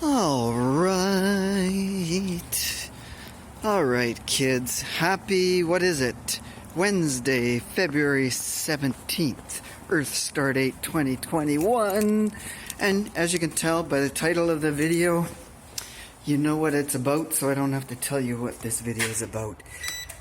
All right, kids. Happy, what is it? Wednesday, February 17th. Earth Star Date 2021. And as you can tell by the title of the video, you know what it's about, so I don't have to tell you what this video is about.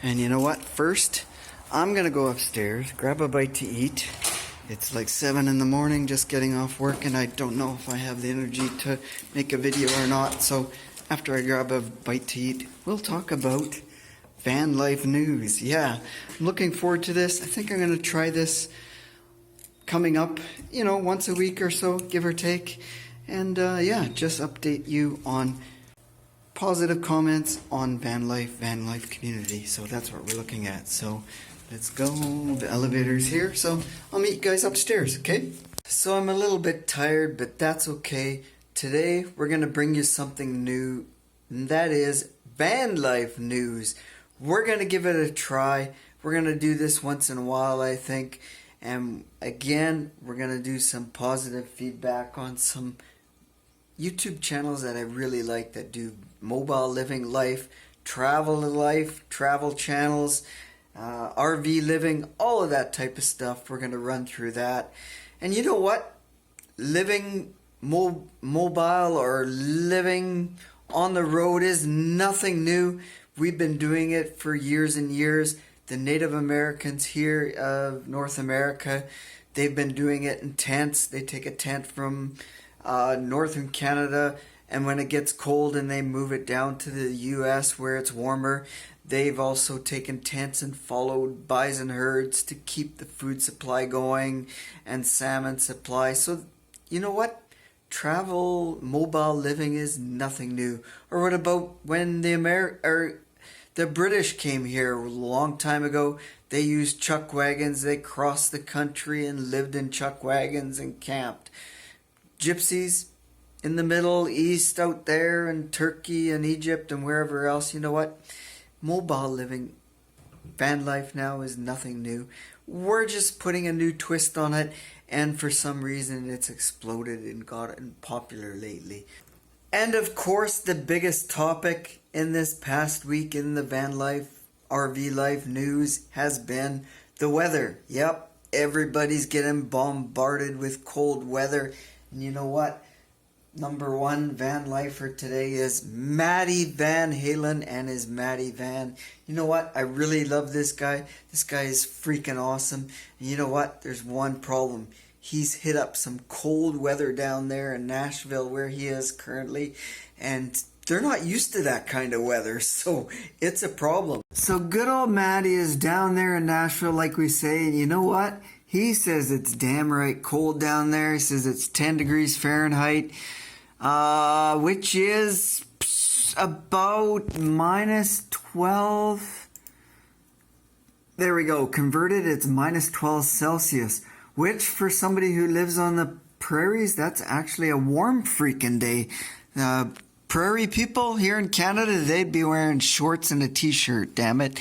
And you know what? First, I'm gonna go upstairs, grab a bite to eat. It's like 7 in the morning, just getting off work, and I don't know if I have the energy to make a video or not. So after I grab a bite to eat, we'll talk about van life news. Yeah, I'm looking forward to this. I think I'm going to try this coming up, once a week or so, give or take. And yeah, just update you on positive comments on van life community. So that's what we're looking at. So let's go. The elevator's here, so I'll meet you guys upstairs, okay? So I'm a little bit tired, but that's okay. Today, we're going to bring you something new, and that is van life news. We're going to give it a try. We're going to do this once in a while, I think. And again, we're going to do some positive feedback on some YouTube channels that I really like that do mobile living life, travel channels, RV living, all of that type of stuff. We're going to run through that. And you know what? Living mobile or living on the road is nothing new. We've been doing it for years and years. The Native Americans here of North America, they've been doing it in tents. They take a tent from northern Canada, and when it gets cold and they move it down to the US where it's warmer, they've also taken tents and followed bison herds to keep the food supply going and salmon supply. So you know what? Mobile living is nothing new. Or what about when the British came here a long time ago? They used chuck wagons. They crossed the country and lived in chuck wagons and camped. Gypsies in the Middle East out there in Turkey and Egypt and wherever else. You know what? Mobile living, van life now is nothing new. We're just putting a new twist on it, and for some reason it's exploded and gotten popular lately. And of course, the biggest topic in this past week in the van life, RV life news has been the weather. Yep, everybody's getting bombarded with cold weather. And you know what? Number one van lifer today is Matty Van Halen and his Matty Van. You know what? I really love this guy. This guy is freaking awesome. And you know what? There's one problem. He's hit up some cold weather down there in Nashville where he is currently, and they're not used to that kind of weather, so it's a problem. So good old Matty is down there in Nashville, like we say, and you know what? He says it's damn right cold down there. He says it's 10 degrees Fahrenheit, which is about minus 12. There we go. Converted, it's minus 12 Celsius, which for somebody who lives on the prairies, that's actually a warm freaking day. Prairie people here in Canada, they'd be wearing shorts and a t-shirt, damn it.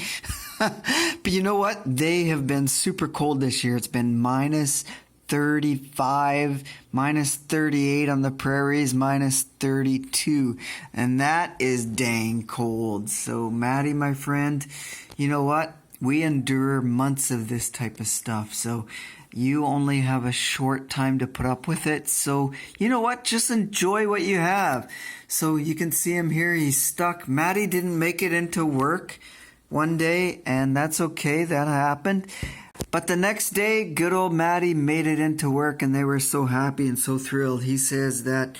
But you know what? They have been super cold this year. It's been minus 35, minus 38 on the prairies, minus 32. And that is dang cold. So, Matty, my friend, you know what? We endure months of this type of stuff. So, you only have a short time to put up with it. So, you know what? Just enjoy what you have. So, you can see him here. He's stuck. Matty didn't make it into work one day, and that's okay. That happened. But the next day, good old Matty made it into work, and they were so happy and so thrilled. He says that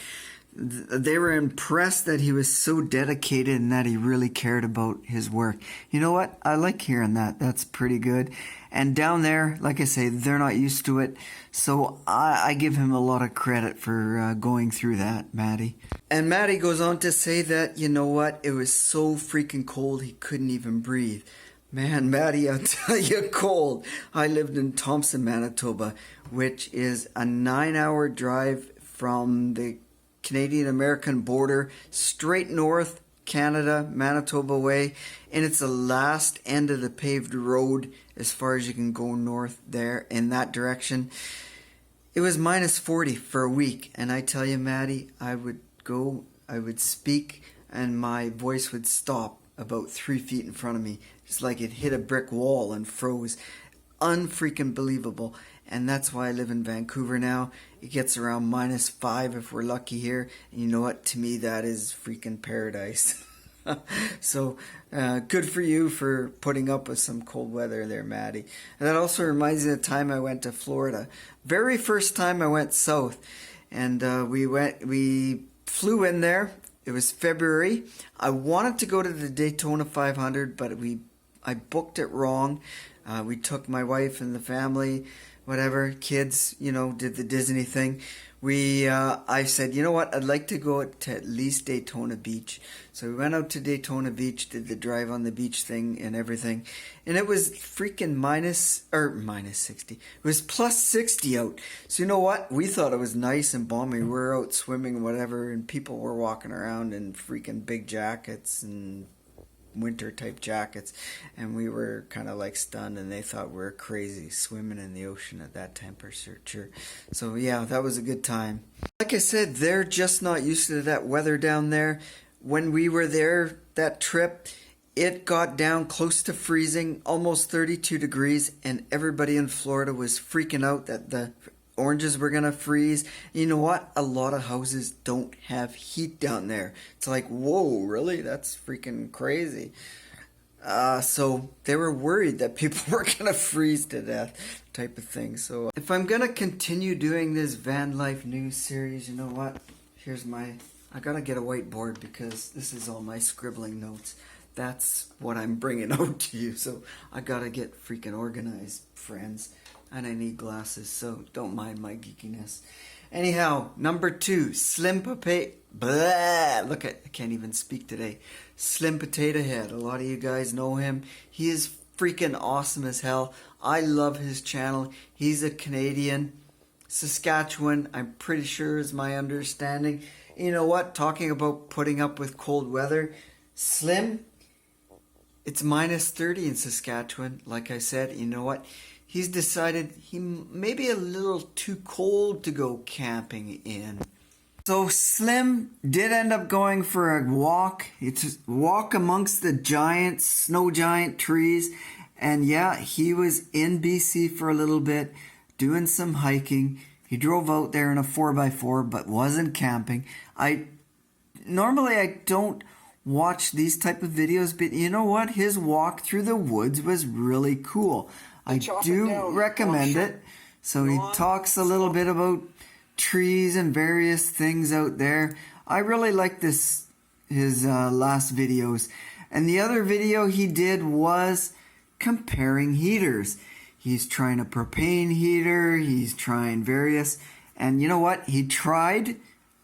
they were impressed that he was so dedicated and that he really cared about his work. You know what? I like hearing that. That's pretty good. And down there, like I say, they're not used to it. So I give him a lot of credit for going through that, Matty. And Matty goes on to say that, you know what? It was so freaking cold he couldn't even breathe. Man, Matty, I'll tell you, cold. I lived in Thompson, Manitoba, which is a 9-hour drive from the Canadian-American border, straight north, Canada, Manitoba way, and it's the last end of the paved road as far as you can go north there in that direction. It was minus 40 for a week, and I tell you, Matty, I would go I would speak and my voice would stop about 3 feet in front of me. Just like it hit a brick wall and froze. Unfreaking believable. And that's why I live in Vancouver now. It gets around -5 if we're lucky here. And you know what? To me, that is freaking paradise. So, good for you for putting up with some cold weather there, Matty. And that also reminds me of the time I went to Florida. Very first time I went south. And we flew in there. It was February. I wanted to go to the Daytona 500, but I booked it wrong. We took my wife and the family, whatever, kids, did the Disney thing. I said, you know what, I'd like to go to at least Daytona Beach. So we went out to Daytona Beach, did the drive on the beach thing and everything. And it was freaking minus 60. It was plus 60 out. So you know what? We thought it was nice and balmy. We were out swimming and whatever, and people were walking around in freaking big jackets and winter type jackets, and we were kind of like stunned, and they thought we were crazy swimming in the ocean at that temperature. So yeah, that was a good time. Like I said, they're just not used to that weather down there. When we were there that trip, it got down close to freezing, almost 32 degrees, and everybody in Florida was freaking out that the oranges were gonna freeze. You know what? A lot of houses don't have heat down there. It's like, whoa, really? That's freaking crazy. So they were worried that people were gonna freeze to death, type of thing. So if I'm gonna continue doing this van life news series, you know what? I gotta get a whiteboard because this is all my scribbling notes. That's what I'm bringing out to you. So I gotta get freaking organized, friends. And I need glasses, so don't mind my geekiness. Anyhow, number 2, Slim Potato... Look, I can't even speak today. Slim Potatohead. A lot of you guys know him. He is freaking awesome as hell. I love his channel. He's a Canadian. Saskatchewan, I'm pretty sure is my understanding. You know what? Talking about putting up with cold weather. Slim, it's -30 in Saskatchewan. Like I said, you know what? He's decided he may be a little too cold to go camping in. So Slim did end up going for a walk. It's a walk amongst the snow giant trees. And yeah, he was in BC for a little bit, doing some hiking. He drove out there in a 4x4, but wasn't camping. Normally I don't watch these type of videos, but you know what? His walk through the woods was really cool. I do recommend it. So he talks a little bit about trees and various things out there. I really like his last videos. And the other video he did was comparing heaters. He's trying a propane heater. He's trying various. And you know what? He tried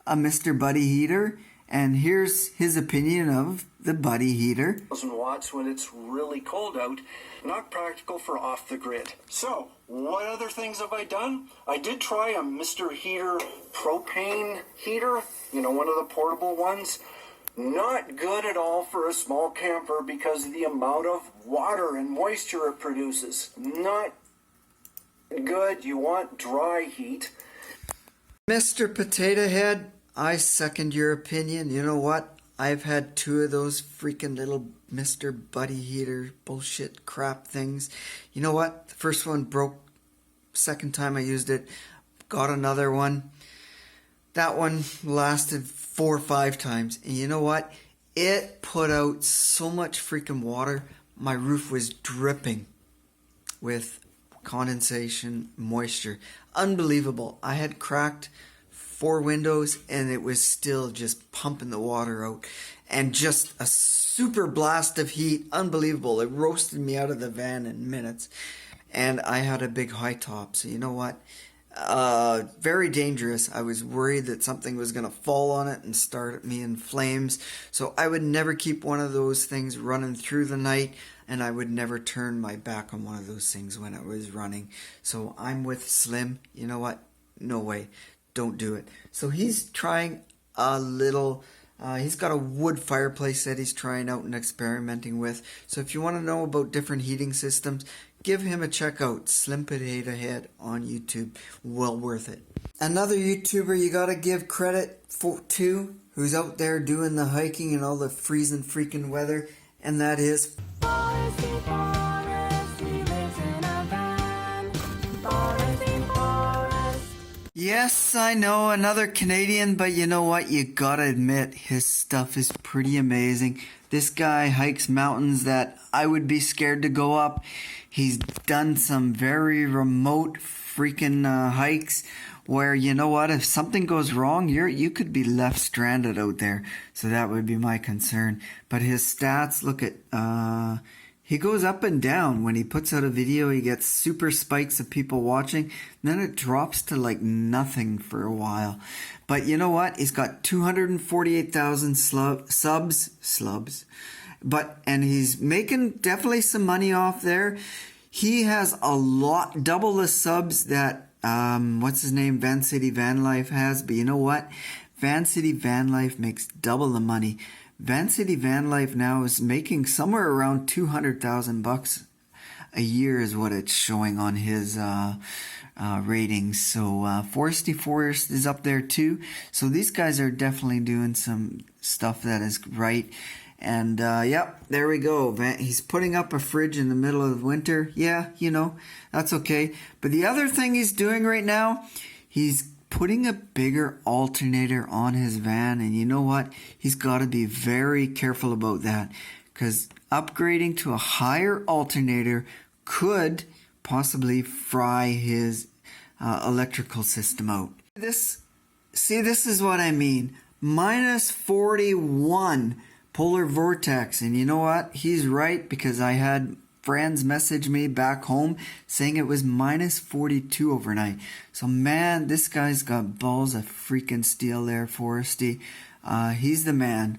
a Mr. Buddy heater. And here's his opinion of the Buddy heater. 1,000 watts when it's really cold out, not practical for off the grid. So, what other things have I done? I did try a Mr. Heater propane heater, one of the portable ones. Not good at all for a small camper because of the amount of water and moisture it produces. Not good. You want dry heat. Mr. Potato Head, I second your opinion. You know what? I've had 2 of those freaking little Mr. Buddy heater bullshit crap things. You know what? The first one broke. Second time I used it, got another one. That one lasted 4 or 5 times. And you know what? It put out so much freaking water. My roof was dripping with condensation, moisture. Unbelievable. I had cracked 4 windows and it was still just pumping the water out, and just a super blast of heat. Unbelievable. It roasted me out of the van in minutes, and I had a big high top, so you know what, very dangerous. I was worried that something was going to fall on it and start me in flames, so I would never keep one of those things running through the night, and I would never turn my back on one of those things when it was running. So I'm with Slim. You know what, no way. Don't do it. So he's trying a little, he's got a wood fireplace that he's trying out and experimenting with. So if you want to know about different heating systems, give him a check out. Slim Potato Head on YouTube. Well worth it. Another YouTuber you got to give credit to who's out there doing the hiking in all the freezing freaking weather, and that is Foresty Forest, he lives in a van. Foresty Forest. Yes, I know, another Canadian, but you know what? You gotta admit, his stuff is pretty amazing. This guy hikes mountains that I would be scared to go up. He's done some very remote freaking hikes where, you know what, if something goes wrong, you could be left stranded out there. So that would be my concern. But his stats, look at, he goes up and down. When he puts out a video, he gets super spikes of people watching. Then it drops to like nothing for a while. But you know what? He's got 248,000 subs. And he's making definitely some money off there. He has a lot, double the subs that, what's his name? Van City Van Life has. But you know what? Van City Van Life makes double the money. Van City Van Life now is making somewhere around $200,000 a year is what it's showing on his ratings. So Foresty Forest is up there too. So these guys are definitely doing some stuff that is right. And yep, there we go. He's putting up a fridge in the middle of winter. Yeah, you know, that's okay. But the other thing he's doing right now, he's putting a bigger alternator on his van, and you know what? He's got to be very careful about that, because upgrading to a higher alternator could possibly fry his electrical system out. This is what I mean. Minus 41 polar vortex, and you know what? He's right, because I had friends message me back home saying it was minus 42 overnight. So man, this guy's got balls of freaking steel there, Foresty. He's the man.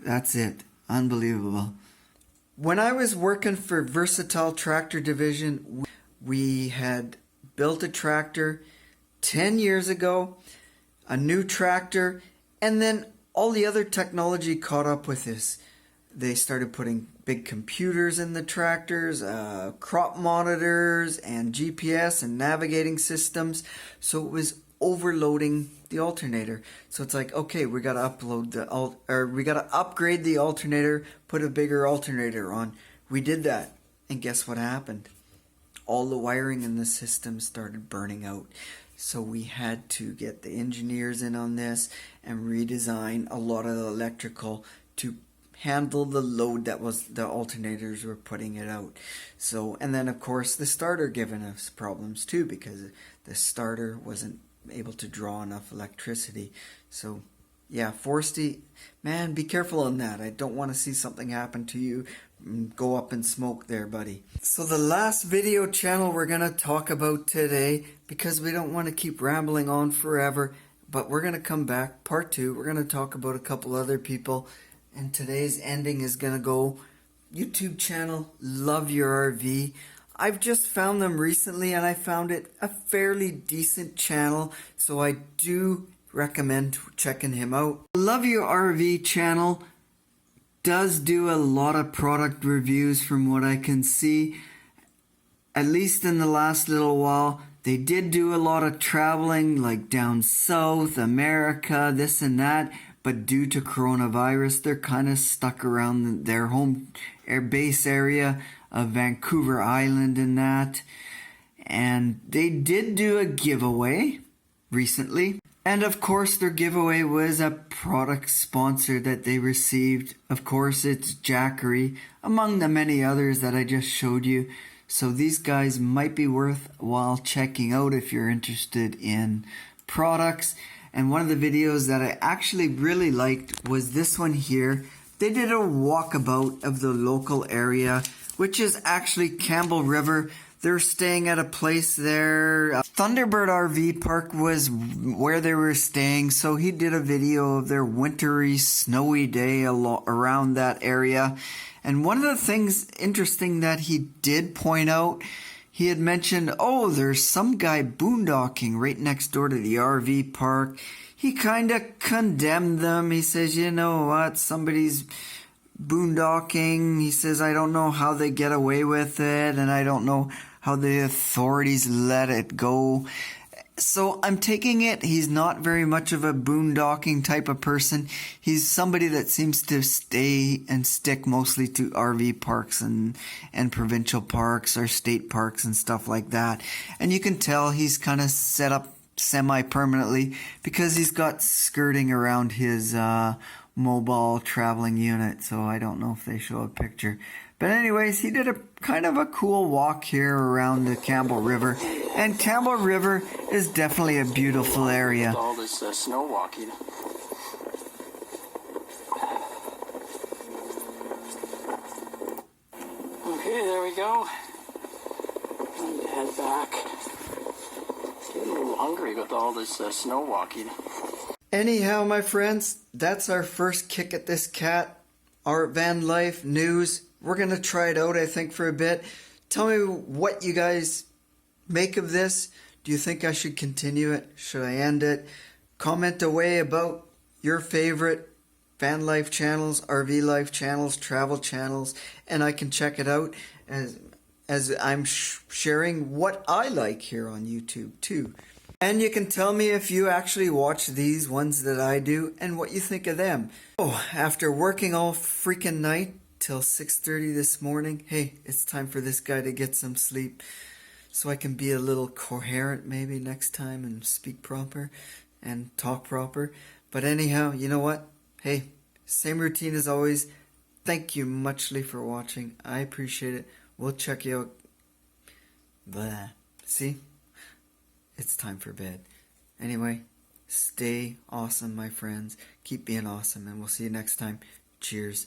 That's it. Unbelievable. When I was working for Versatile Tractor Division, we had built a tractor 10 years ago, a new tractor, and then all the other technology caught up with this. They started putting big computers in the tractors, crop monitors, and GPS and navigating systems. So it was overloading the alternator. So it's like, okay, we got to upgrade the alternator, put a bigger alternator on. We did that, and guess what happened? All the wiring in the system started burning out. So we had to get the engineers in on this and redesign a lot of the electrical to handle the load that was the alternators were putting it out. So, and then of course the starter giving us problems too, because the starter wasn't able to draw enough electricity. So yeah, Foresty, man, be careful on that. I don't want to see something happen to you. Go up in smoke there, buddy. So the last video channel we're going to talk about today, because we don't want to keep rambling on forever, but we're going to come back, part 2. We're going to talk about a couple other people, and today's ending is going to go YouTube channel Love Your RV. I've just found them recently, and I found it a fairly decent channel, so I do recommend checking him out. Love Your RV channel does do a lot of product reviews from what I can see. At least in the last little while, they did do a lot of traveling, like down south, America, this and that. But due to coronavirus, they're kind of stuck around their home base area of Vancouver Island and that. And they did do a giveaway recently. And of course, their giveaway was a product sponsor that they received. Of course, it's Jackery, among the many others that I just showed you. So these guys might be worthwhile checking out if you're interested in products. And one of the videos that I actually really liked was this one here. They did a walkabout of the local area, which is actually Campbell River. They're staying at a place there. Thunderbird RV Park was where they were staying, so he did a video of their wintry, snowy day around that area. And one of the things interesting that he did point out, he had mentioned, oh, there's some guy boondocking right next door to the RV park. He kind of condemned them. He says, you know what, somebody's boondocking. He says, I don't know how they get away with it, and I don't know how the authorities let it go. So I'm taking it he's not very much of a boondocking type of person. He's somebody that seems to stay and stick mostly to RV parks and provincial parks or state parks and stuff like that. And you can tell he's kind of set up semi-permanently because he's got skirting around his mobile traveling unit. So I don't know if they show a picture. But anyways, he did a kind of a cool walk here around the Campbell River. And Campbell River is definitely a beautiful area. All this snow walking. Okay, there we go. Time to head back. Getting a little hungry with all this snow walking. Anyhow, my friends, that's our first kick at this cat. Our van life news. We're going to try it out, I think, for a bit. Tell me what you guys make of this. Do you think I should continue it? Should I end it? Comment away about your favorite van life channels, RV life channels, travel channels, and I can check it out as I'm sharing what I like here on YouTube too. And you can tell me if you actually watch these ones that I do and what you think of them. Oh, after working all freaking night till 6:30 this morning, hey, it's time for this guy to get some sleep so I can be a little coherent maybe next time and speak proper and talk proper. But anyhow, you know what? Hey, same routine as always. Thank you muchly for watching. I appreciate it. We'll check you out. Blah. See? It's time for bed. Anyway, stay awesome, my friends. Keep being awesome, and we'll see you next time. Cheers.